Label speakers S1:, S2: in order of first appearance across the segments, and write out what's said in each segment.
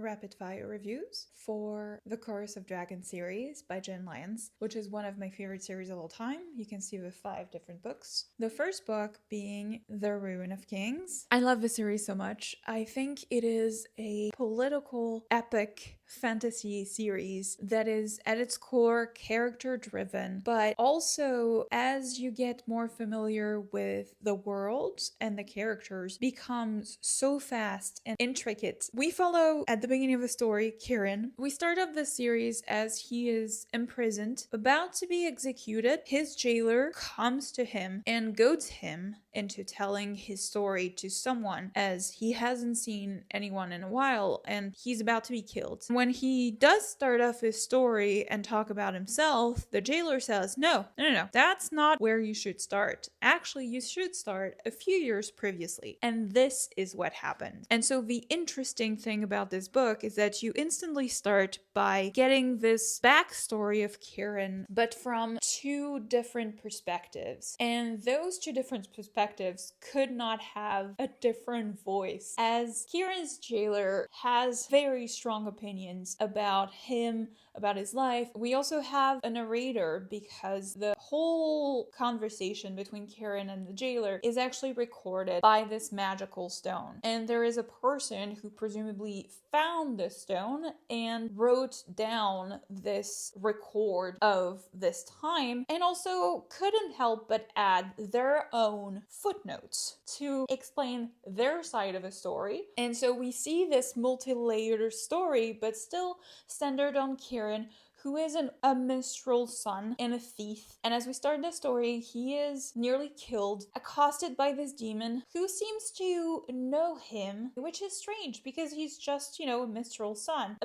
S1: rapid fire reviews for the Chorus of Dragons series by Jenn Lyons, which is one of my favorite series of all time. You can see with 5 different books. The first book being The Ruin of Kings. I love this series so much. I think it is a political epic fantasy series that is at its core character driven, but also as you get more familiar with the world and the characters becomes so fast and intricate. We follow at the beginning of the story Kieran. We start off this series as he is imprisoned, about to be executed. His jailer comes to him and goads him into telling his story to someone as he hasn't seen anyone in a while and he's about to be killed. When he does start off his story and talk about himself, the jailer says, no, that's not where you should start. Actually, you should start a few years previously. And this is what happened. And so the interesting thing about this book is that you instantly start by getting this backstory of Kieran, but from 2 different perspectives. And those 2 different perspectives could not have a different voice, as Kieran's jailer has very strong opinions about him, about his life. We also have a narrator because the whole conversation between Kieran and the jailer is actually recorded by this magical stone. And there is a person who presumably found this stone and wrote down this record of this time, and also couldn't help but add their own footnotes to explain their side of a story. And so we see this multi-layered story, but still centered on Kieran, who is a minstrel's son and a thief. And as we start the story, he is nearly killed, accosted by this demon who seems to know him, which is strange because he's just, a minstrel's son.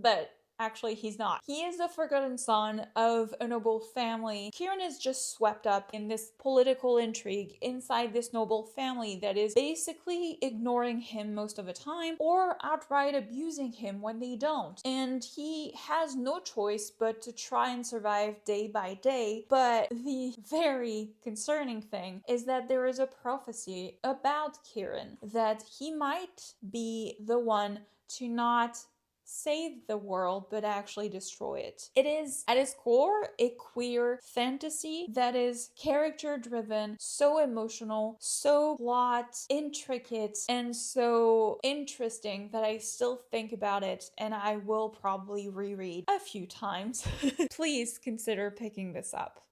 S1: But actually, he's not. He is the forgotten son of a noble family. Kieran is just swept up in this political intrigue inside this noble family that is basically ignoring him most of the time or outright abusing him when they don't. And he has no choice but to try and survive day by day. But the very concerning thing is that there is a prophecy about Kieran that he might be the one to not save the world, but actually destroy it. It is, at its core, a queer fantasy that is character driven, so emotional, so plot intricate, and so interesting that I still think about it and I will probably reread a few times. Please consider picking this up.